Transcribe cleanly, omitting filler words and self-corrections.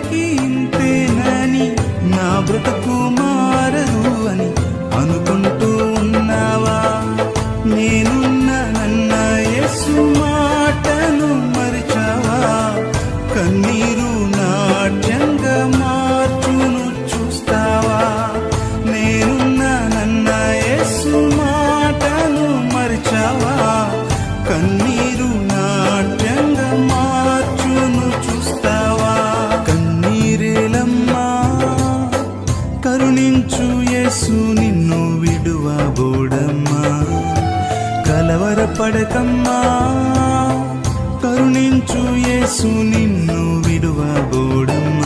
ఎప్పటికీ ఇంతేనని, నా బ్రతుకు మారదు అని అనుకుంటూ ఉన్నావా? నేనున్నానన్న యేసు మాటను మరిచావా? కన్నీరు నాట్యంగా మార్చును చూస్తావా? నేనున్నానన్న యేసు మాటను మరిచావా? కన్నీరు నాట్యంగా మార్చును చూస్తావా? కన్నీరేలమ్మా, కరుణించు యేసు నిన్ను విడువబోడమ్మా. కలవరపడకమ్మా, కరుణించు యేసు